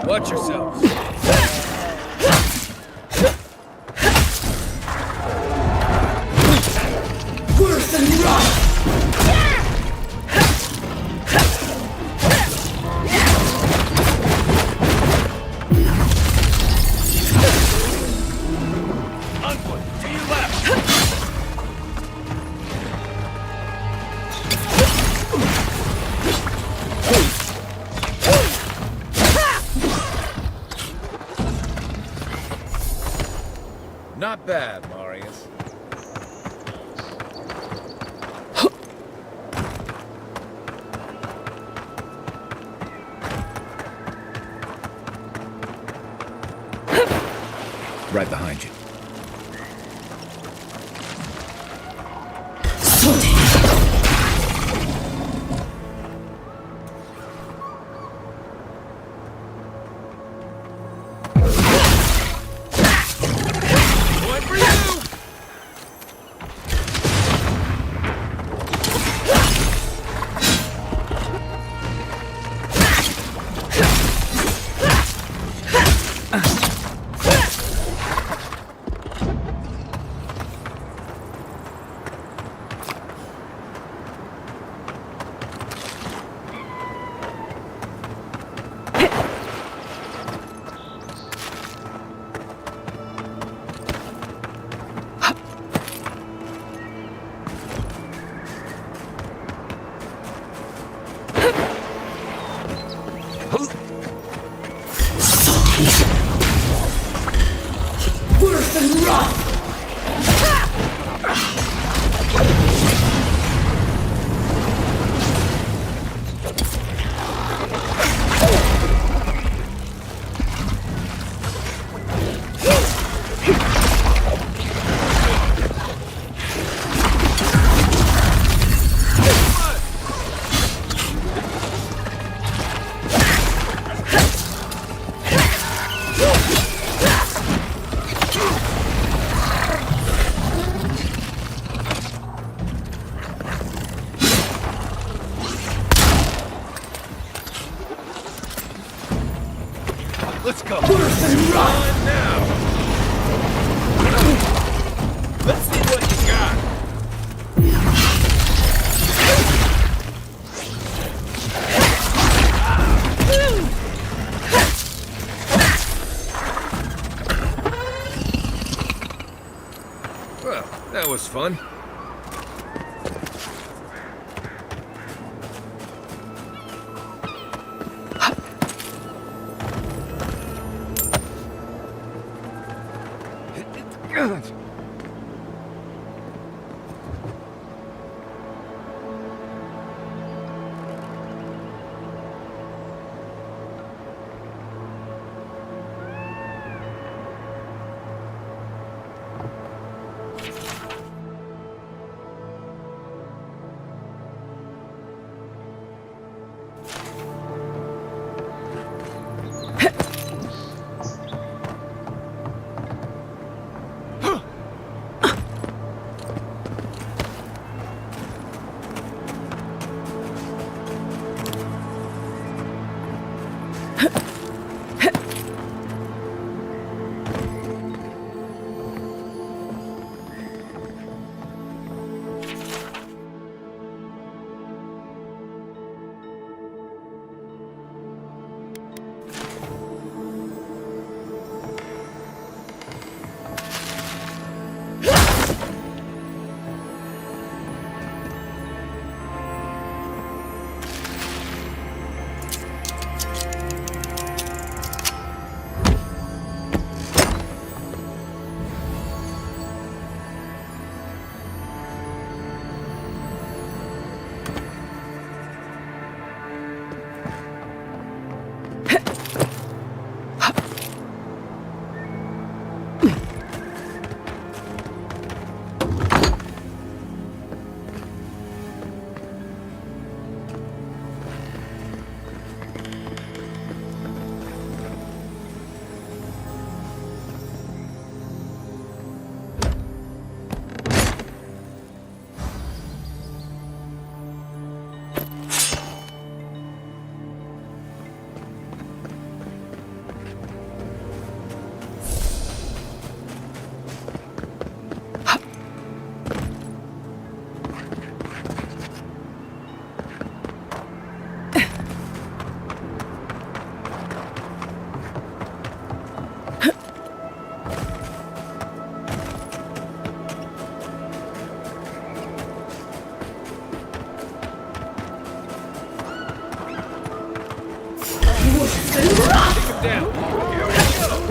Watch yourselves. Worse than rot! Onward, to your left. Not bad, Marius. Right behind you. Going for you! Worse than rot! Let's go. Worse than rot! On now. Let's see what you got. Well, that was fun. God. down. Here we go.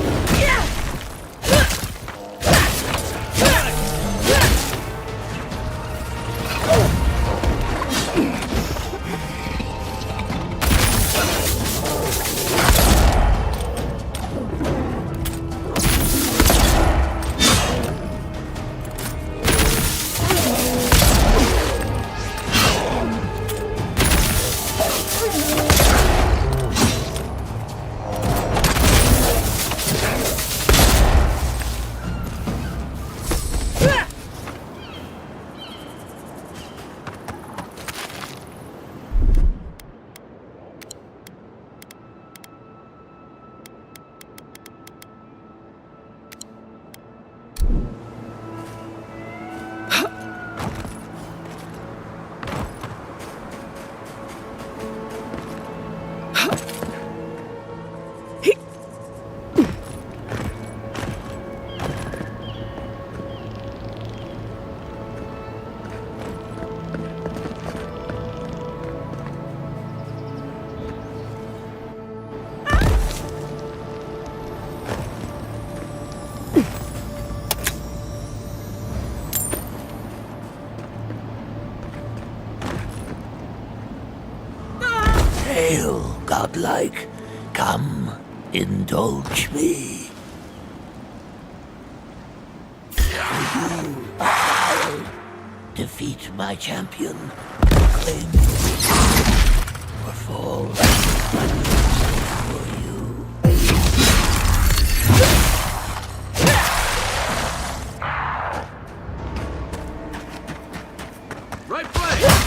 Hail, godlike. Come, indulge me. You shall defeat my champion, claim or fall for you. Right place.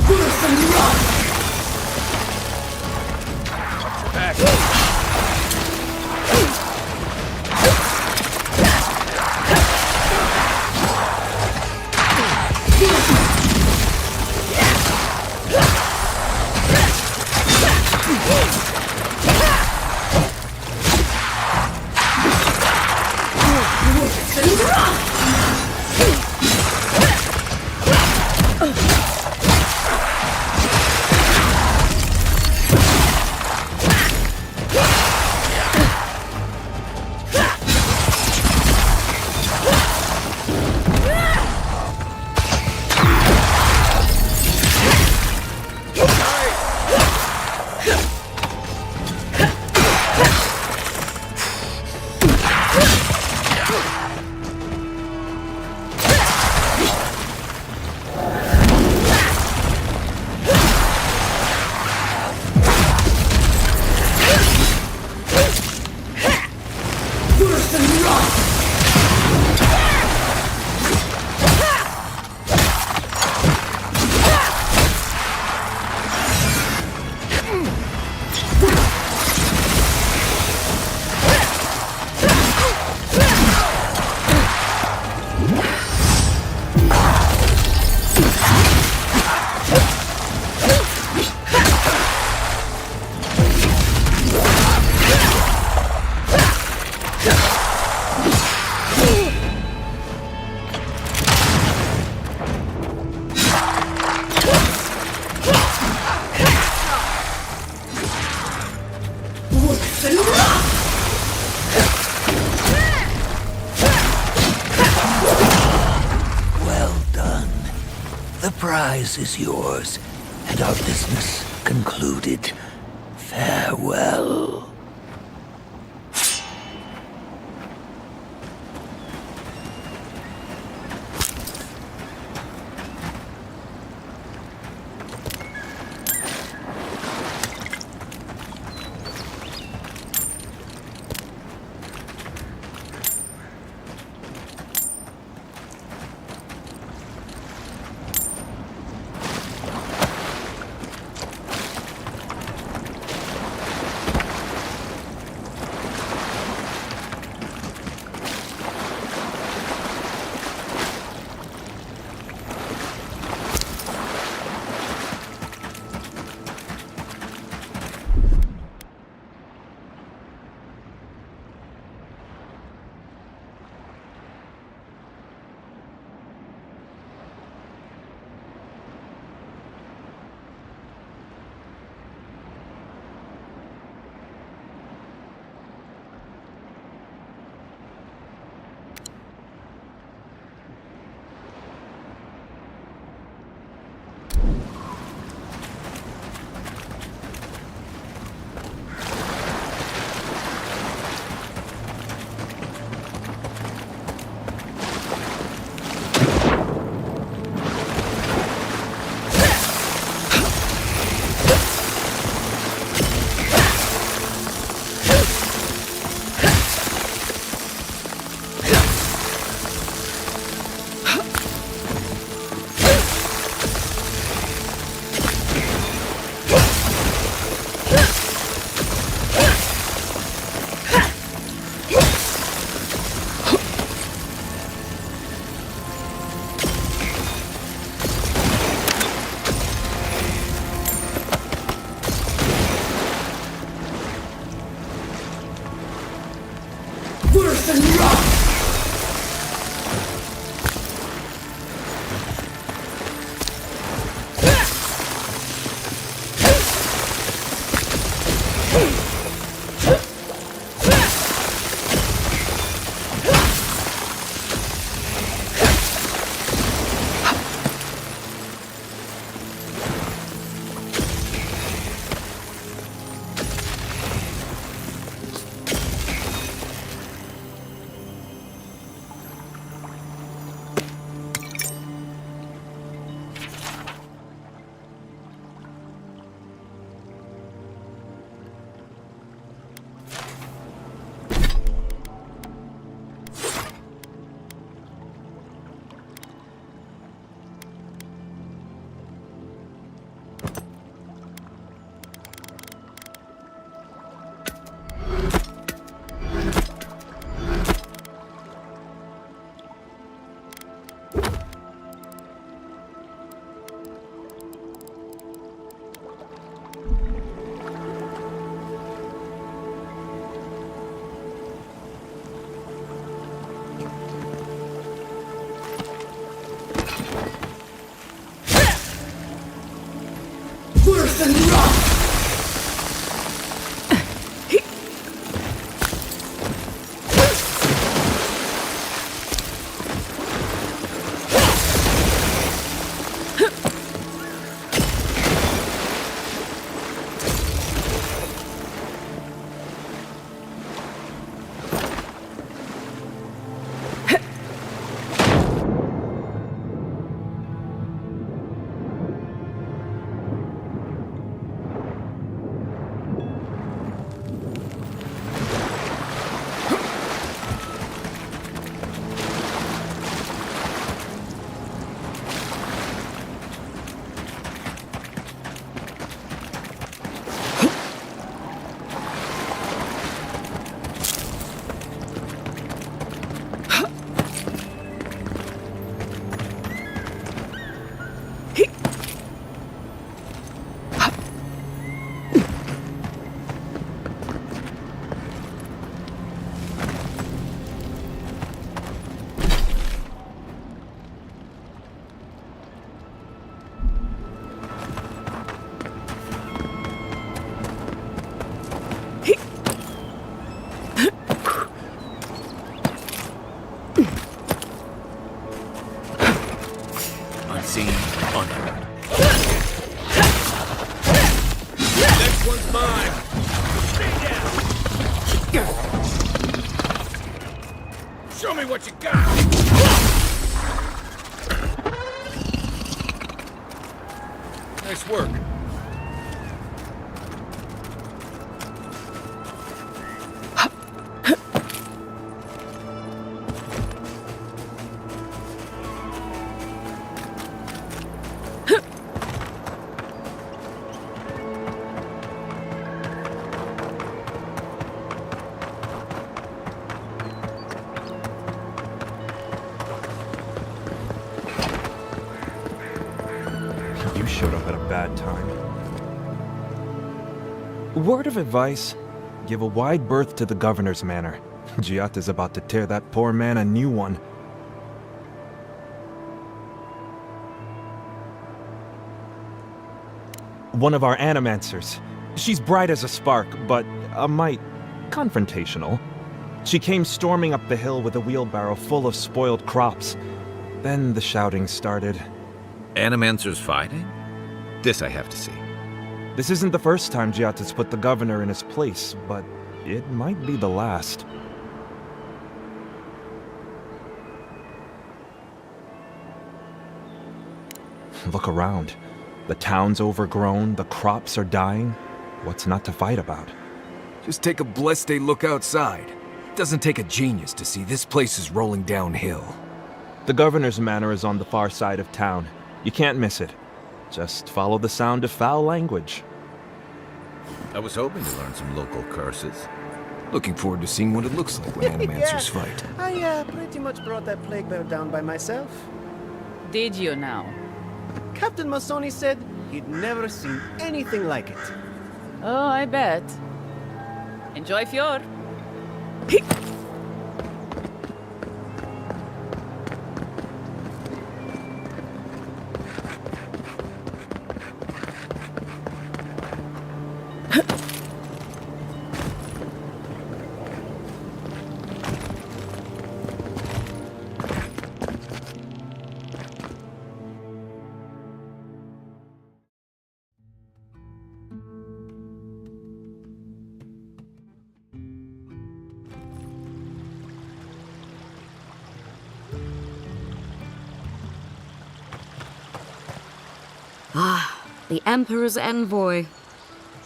Burst and run! Back. Burst and run! Burst and run! Burst and run! Well done. The prize is yours, and our business concluded. Farewell. Worse than rot! Worse than rot! Unseen, unheard. Next one's mine. Stay down. Show me what you got. Nice work. You showed up at a bad time. Word of advice, give a wide berth to the governor's manor. Giatta's about to tear that poor man a new one. One of our animancers. She's bright as a spark, but a mite confrontational. She came storming up the hill with a wheelbarrow full of spoiled crops. Then the shouting started. Animancers fighting? This I have to see. This isn't the first time Giatta's put the governor in his place, but it might be the last. Look around. The town's overgrown, the crops are dying. What's not to fight about? Just take a blessed day look outside. It doesn't take a genius to see this place is rolling downhill. The governor's manor is on the far side of town. You can't miss it. Just follow the sound of foul language. I was hoping to learn some local curses. Looking forward to seeing what it looks like when animancers fight. I pretty much brought that plague bear down by myself. Did you now? Captain Masoni said he'd never seen anything like it. Oh, I bet. Enjoy Fjord. the Emperor's envoy.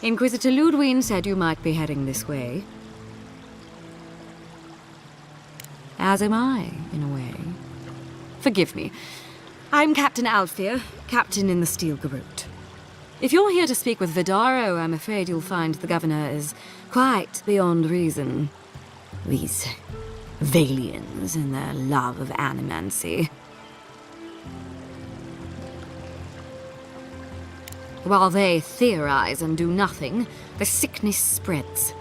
Inquisitor Ludwig said you might be heading this way. As am I, in a way. Forgive me. I'm Captain Alfir, captain in the Steel Garrote. If you're here to speak with Vidaro, I'm afraid you'll find the governor is quite beyond reason. These Valians and their love of animancy. While they theorize and do nothing, the sickness spreads.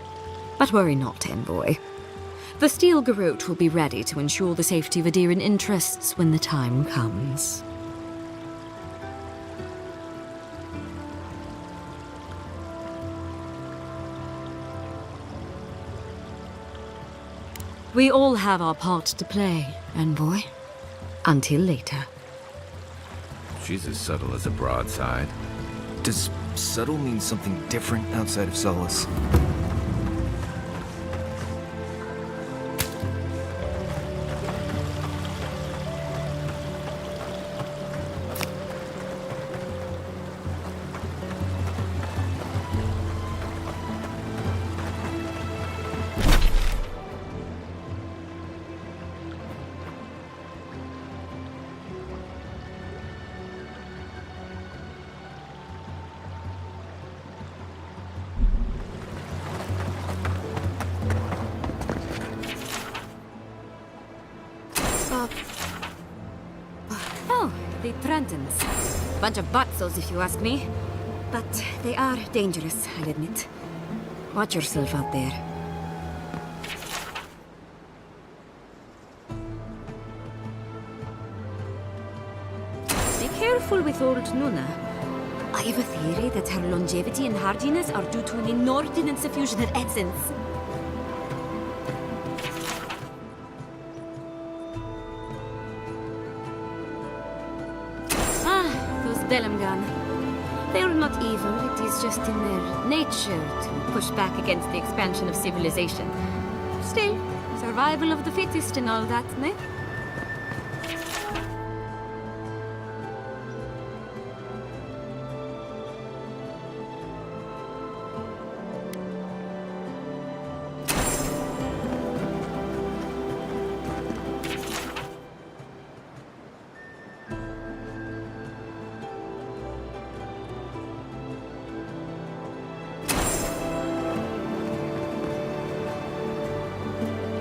But worry not, envoy. The Steel Garrote will be ready to ensure the safety of Adiran interests when the time comes. We all have our part to play, envoy. Until later. She's as subtle as a broadside. Does subtle mean something different outside of Solace? Oh, the Trentons. Bunch of butzos, if you ask me. But they are dangerous, I'll admit. Watch yourself out there. Be careful with old Nuna. I have a theory that her longevity and hardiness are due to an inordinate suffusion of essence. Delamgan. They are not evil, it is just in their nature to push back against the expansion of civilization. Still, survival of the fittest and all that, ne?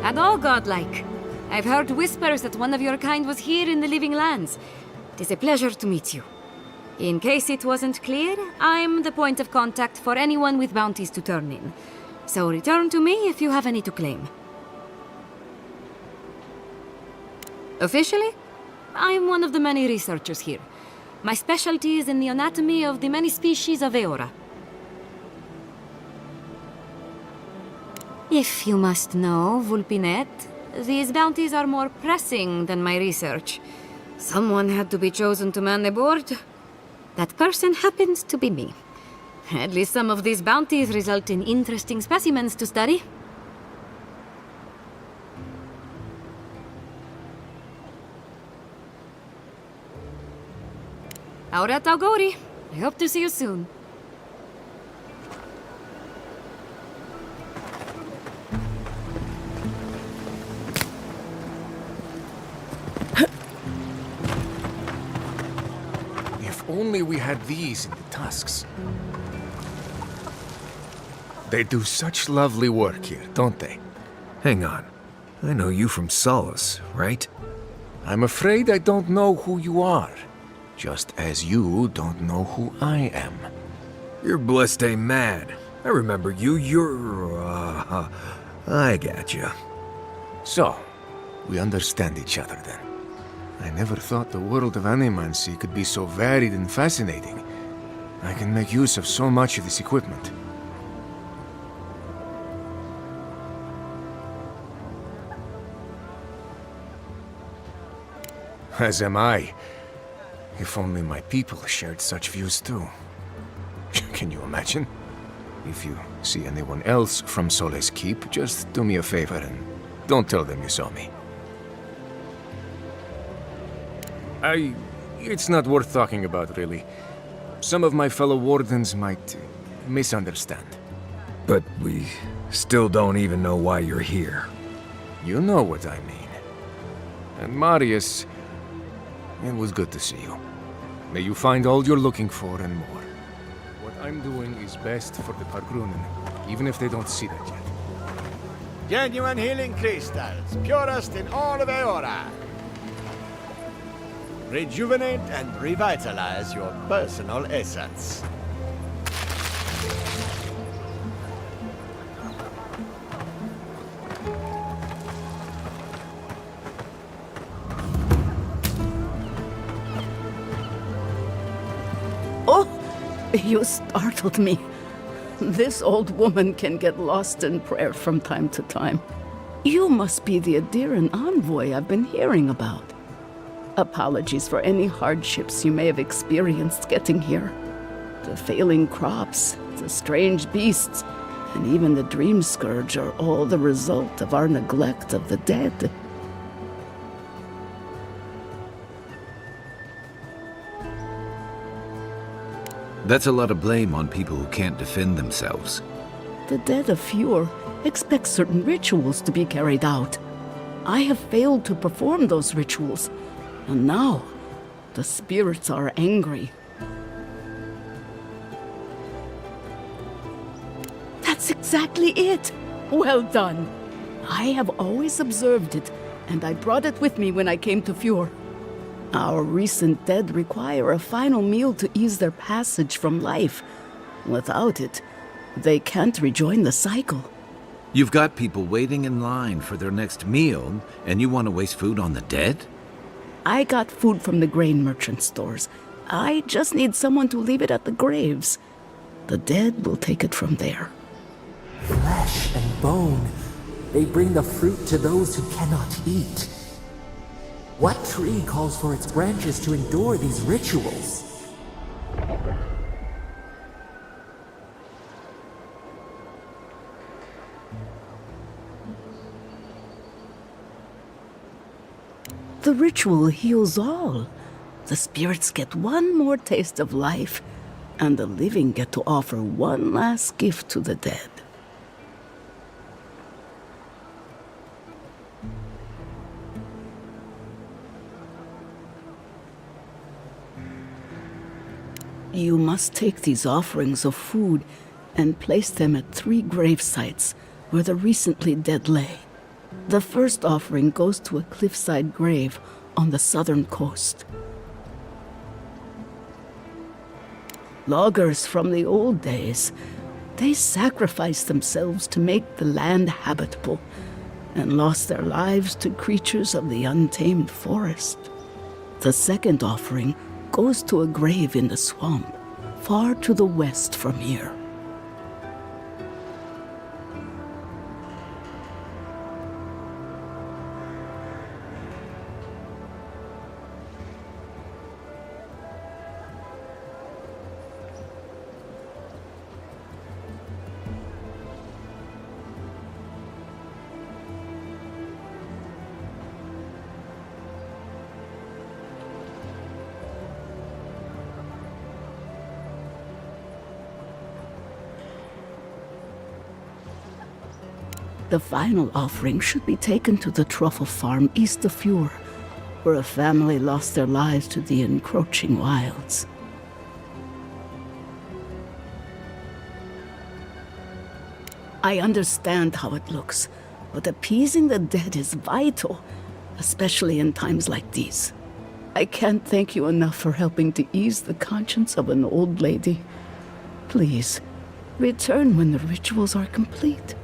And all godlike. I've heard whispers that one of your kind was here in the Living Lands. It is a pleasure to meet you. In case it wasn't clear, I'm the point of contact for anyone with bounties to turn in. So return to me if you have any to claim. Officially, I'm one of the many researchers here. My specialty is in the anatomy of the many species of Eora. If you must know, Vulpinet, these bounties are more pressing than my research. Someone had to be chosen to man the board. That person happens to be me. At least some of these bounties result in interesting specimens to study. Aurat Augori. I hope to see you soon. If only we had these in the tusks. They do such lovely work here, don't they? Hang on. I know you from Solace, right? I'm afraid I don't know who you are. Just as you don't know who I am. You're blessed a man. I remember you. I gotcha. So, we understand each other then. I never thought the world of animancy could be so varied and fascinating. I can make use of so much of this equipment. As am I. If only my people shared such views too. Can you imagine? If you see anyone else from Sole's Keep, just do me a favor and don't tell them you saw me. It's not worth talking about, really. Some of my fellow wardens might misunderstand. But we still don't even know why you're here. You know what I mean. And Marius, it was good to see you. May you find all you're looking for and more. What I'm doing is best for the Pargrunen, even if they don't see that yet. Genuine healing crystals, purest in all of Eora. Rejuvenate and revitalize your personal essence. Oh, you startled me. This old woman can get lost in prayer from time to time. You must be the Adiran envoy I've been hearing about. Apologies for any hardships you may have experienced getting here. The failing crops, the strange beasts, and even the dream scourge are all the result of our neglect of the dead. That's a lot of blame on people who can't defend themselves. The dead of Fjord expect certain rituals to be carried out. I have failed to perform those rituals, and now the spirits are angry. That's exactly it! Well done! I have always observed it, and I brought it with me when I came to Fjord. Our recent dead require a final meal to ease their passage from life. Without it, they can't rejoin the cycle. You've got people waiting in line for their next meal, and you want to waste food on the dead? I got food from the grain merchant stores. I just need someone to leave it at the graves. The dead will take it from there. Flesh and bone. They bring the fruit to those who cannot eat. What tree calls for its branches to endure these rituals? The ritual heals all. The spirits get one more taste of life, and the living get to offer one last gift to the dead. You must take these offerings of food and place them at 3 grave sites where the recently dead lay. The first offering goes to a cliffside grave on the southern coast. Loggers from the old days, they sacrificed themselves to make the land habitable and lost their lives to creatures of the untamed forest. The second offering goes to a grave in the swamp, far to the west from here. The final offering should be taken to the truffle farm east of Fjord, where a family lost their lives to the encroaching wilds. I understand how it looks, but appeasing the dead is vital, especially in times like these. I can't thank you enough for helping to ease the conscience of an old lady. Please, return when the rituals are complete.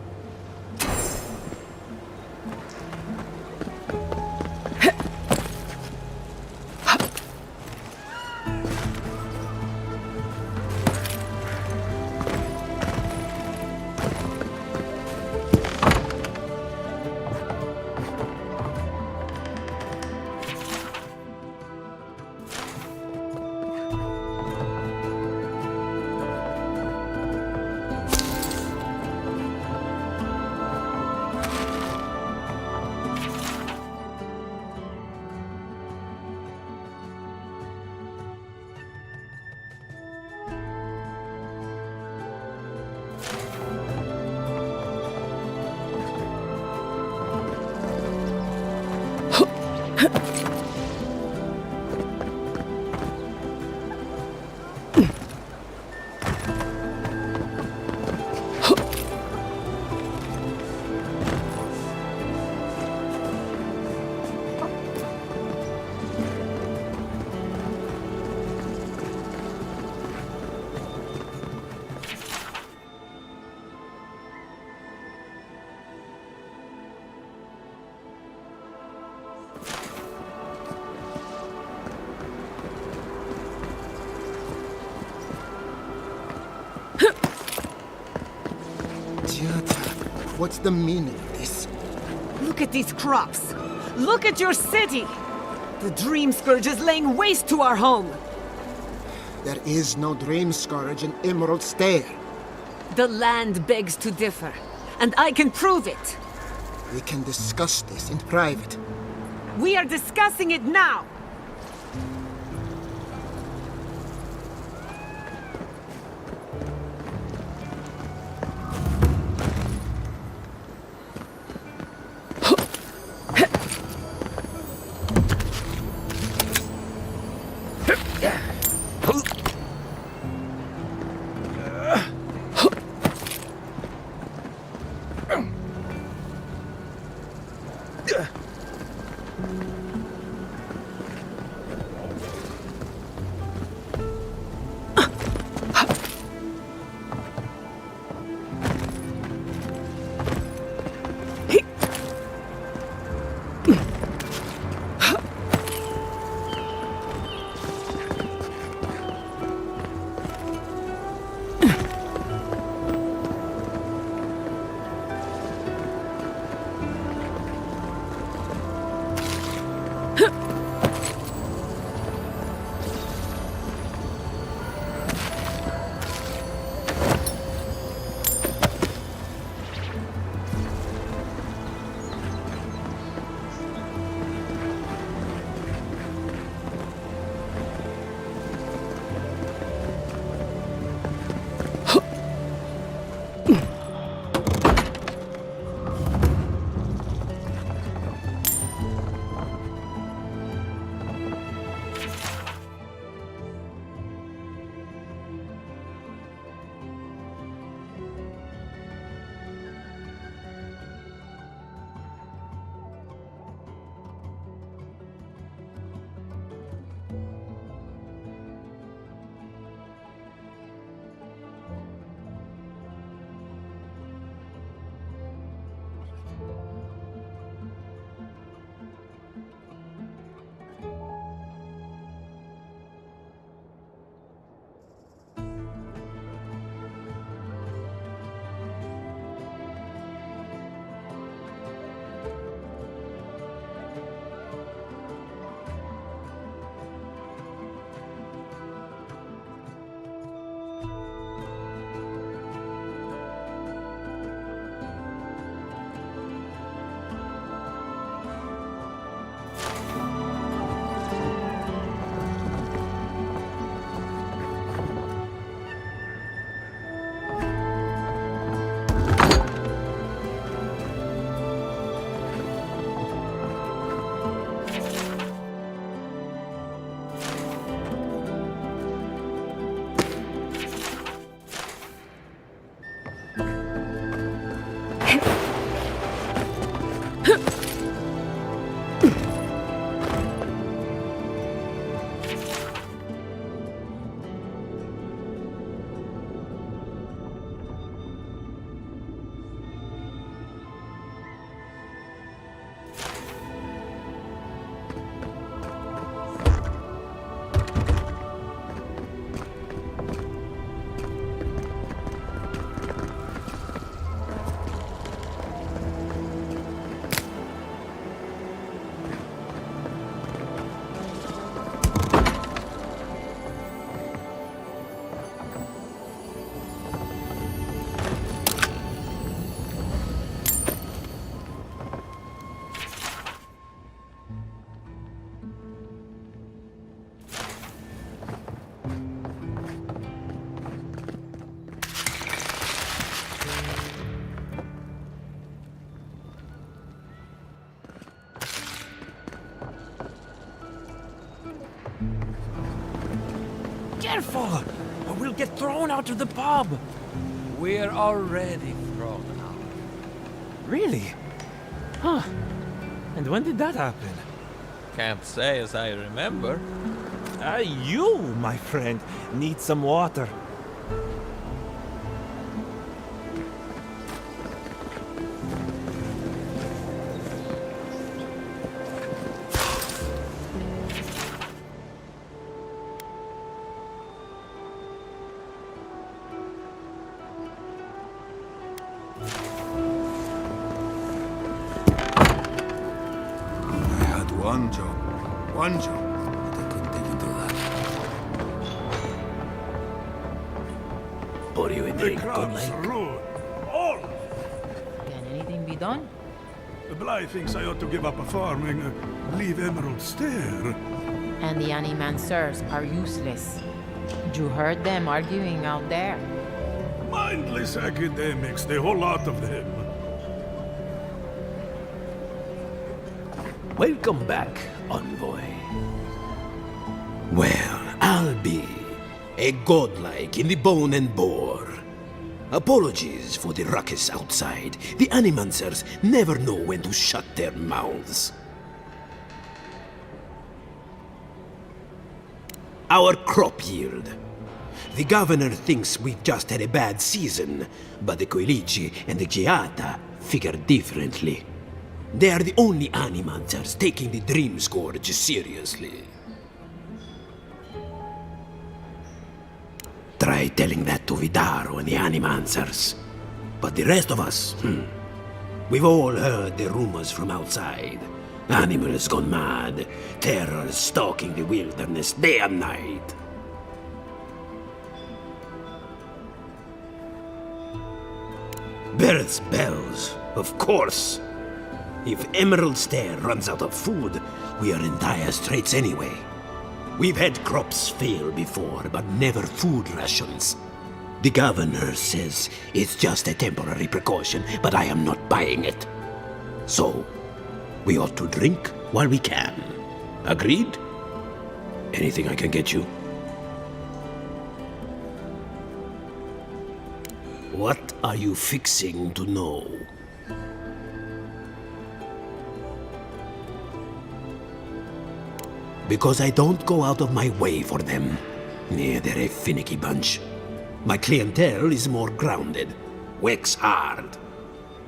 What's the meaning of this? Look at these crops. Look at your city. The Dream Scourge is laying waste to our home. There is no Dream Scourge in Emerald Stair. The land begs to differ, and I can prove it. We can discuss this in private. We are discussing it now. Careful! Or we'll get thrown out of the pub! We're already thrown out. Really? Huh. And when did that happen? Can't say as I remember. You, my friend, need some water. One job, but I couldn't even do that. Pour you a drink, good Crabs night. are rude. All! Can anything be done? Bly thinks I ought to give up farming, leave Emerald Stair. And the animancers are useless. You heard them arguing out there. Mindless academics, the whole lot of them. Welcome back, Envoy. Well, I'll be a godlike in the bone and bore. Apologies for the ruckus outside. The animancers never know when to shut their mouths. Our crop yield. The governor thinks we've just had a bad season, but the Koilichi and the Giata figure differently. They are the only animancers taking the Dream Scourge seriously. Try telling that to Vidaro and the animancers. But the rest of us, we've all heard the rumors from outside. Animals gone mad, terror stalking the wilderness day and night. Birds' bells, of course. If Emerald Stair runs out of food, we are in dire straits anyway. We've had crops fail before, but never food rations. The governor says it's just a temporary precaution, but I am not buying it. So, we ought to drink while we can. Agreed? Anything I can get you? What are you fixing to know? Because I don't go out of my way for them. Yeah, they're a finicky bunch. My clientele is more grounded, works hard.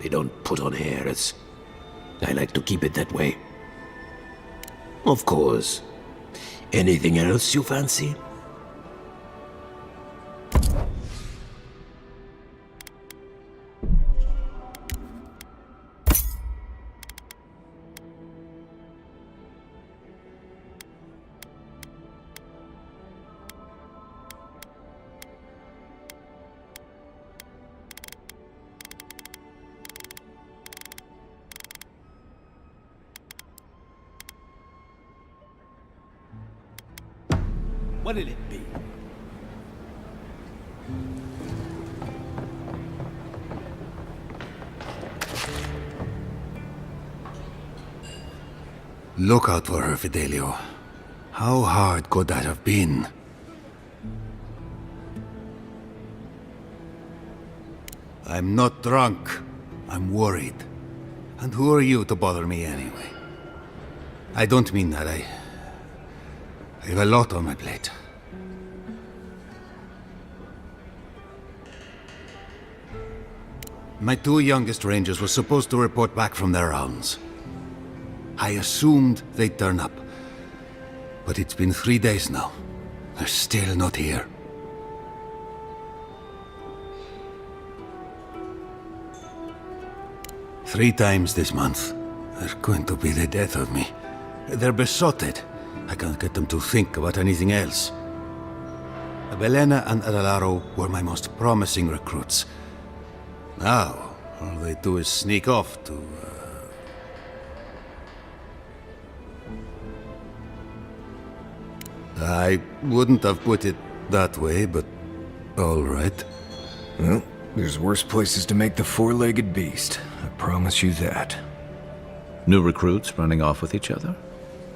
They don't put on airs. I like to keep it that way. Of course. Anything else you fancy? What'll it be? Look out for her, Fidelio. How hard could that have been? I'm not drunk. I'm worried. And who are you to bother me anyway? I don't mean that. I have a lot on my plate. My two youngest rangers were supposed to report back from their rounds. I assumed they'd turn up. But it's been 3 days now. They're still not here. Three times this month. They're going to be the death of me. They're besotted. I can't get them to think about anything else. Belena and Adalaro were my most promising recruits. Now, all they do is sneak off to... I wouldn't have put it that way, but all right. Well, there's worse places to make the four-legged beast. I promise you that. New recruits running off with each other?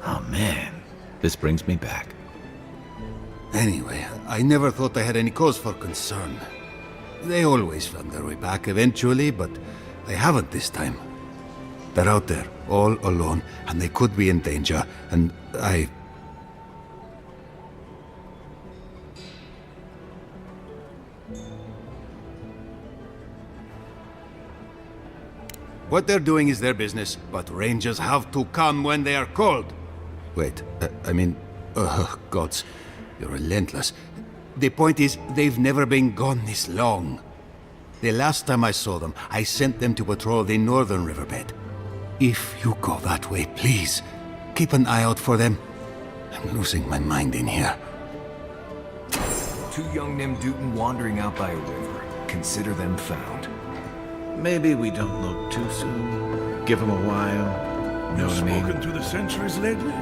Oh man, this brings me back. Anyway, I never thought I had any cause for concern. They always found their way back eventually, but they haven't this time. They're out there, all alone, and they could be in danger, and I... What they're doing is their business, but rangers have to come when they are called. Wait, gods, you're relentless. The point is, they've never been gone this long. The last time I saw them, I sent them to patrol the northern riverbed. If you go that way, please, keep an eye out for them. I'm losing my mind in here. 2 young Nimdutin wandering out by a river. Consider them found. Maybe we don't look too soon. Give them a while. Know what I mean? Spoken to the sentries lately?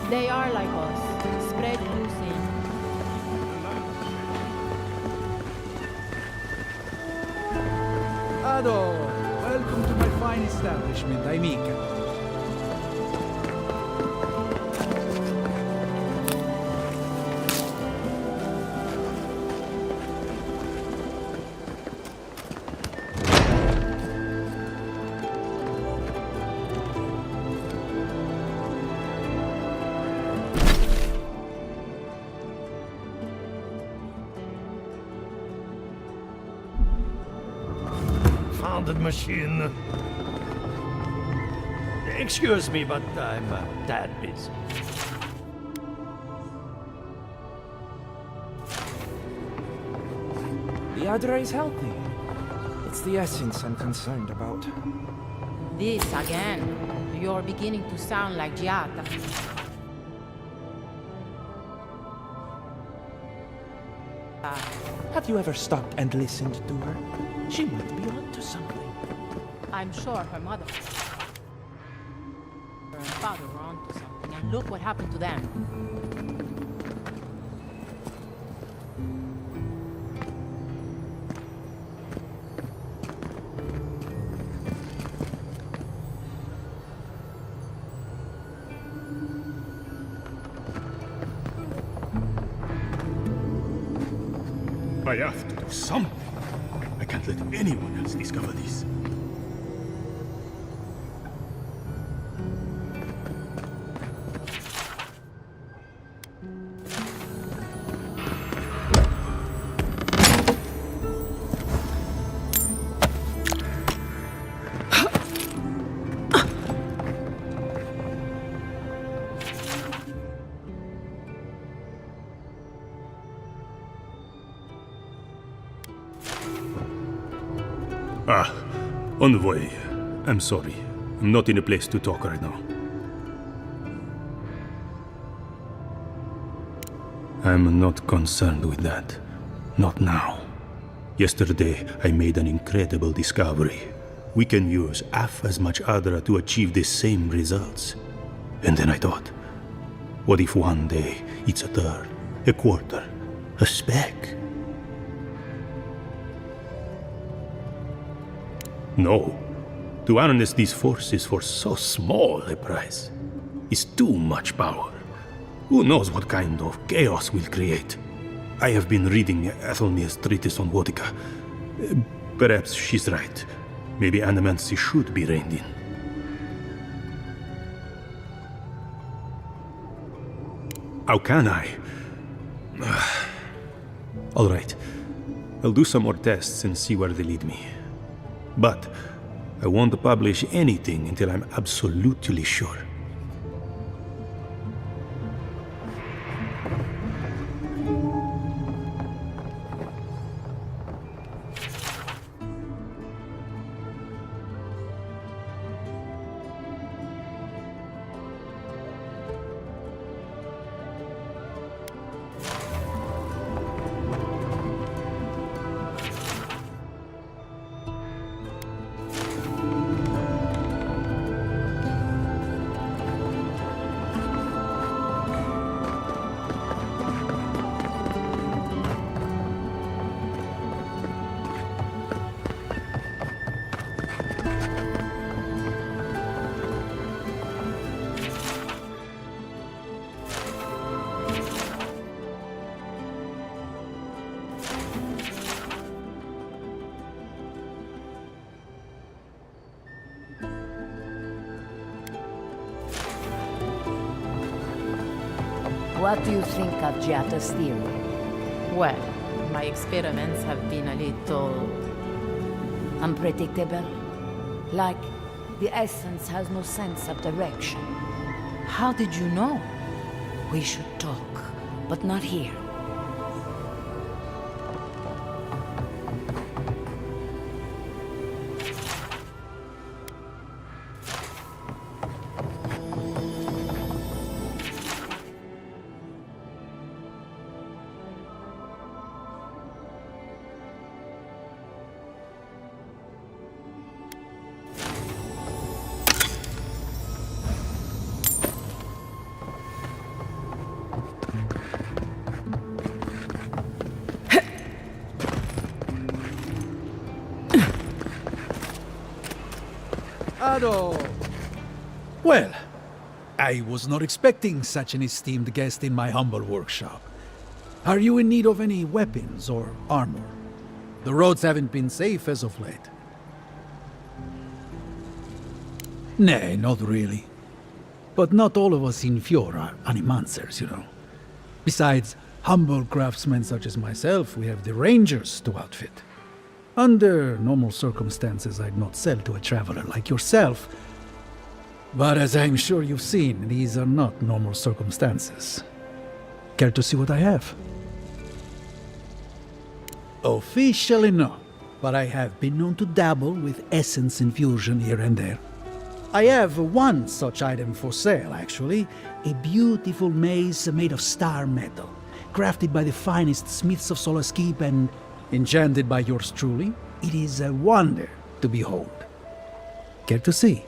They are like us, spread too thin. Ado, welcome to my fine establishment, Aimika. Founded machine. Excuse me, but I'm a tad busy. The Adra is healthy. It's the essence I'm concerned about. This again. You're beginning to sound like Giata. Have you ever stopped and listened to her? She might be onto something. I'm sure her mother and father were onto something, and look what happened to them. I have to do something. I can't let anyone else discover this. Envoy, I'm sorry. I'm not in a place to talk right now. I'm not concerned with that. Not now. Yesterday, I made an incredible discovery. We can use half as much Adra to achieve the same results. And then I thought, what if one day it's a third, a quarter, a speck? No. To harness these forces for so small a price is too much power. Who knows what kind of chaos we'll create? I have been reading Athelnia's treatise on Wotica. Perhaps she's right. Maybe Animancy should be reined in. How can I? All right. I'll do some more tests and see where they lead me. But I won't publish anything until I'm absolutely sure. What do you think of Giatta's theory? Well, my experiments have been a little... unpredictable? Like the essence has no sense of direction. How did you know? We should talk, but not here. Well, I was not expecting such an esteemed guest in my humble workshop. Are you in need of any weapons or armor? The roads haven't been safe as of late. Nay, not really. But not all of us in Fjord are animancers, you know. Besides humble craftsmen such as myself, we have the rangers to outfit. Under normal circumstances, I'd not sell to a traveler like yourself. But as I'm sure you've seen, these are not normal circumstances. Care to see what I have? Officially not, but I have been known to dabble with essence infusion here and there. I have one such item for sale, actually. A beautiful mace made of star metal, crafted by the finest smiths of Solace Keep and enchanted by yours truly. It is a wonder to behold. Care to see?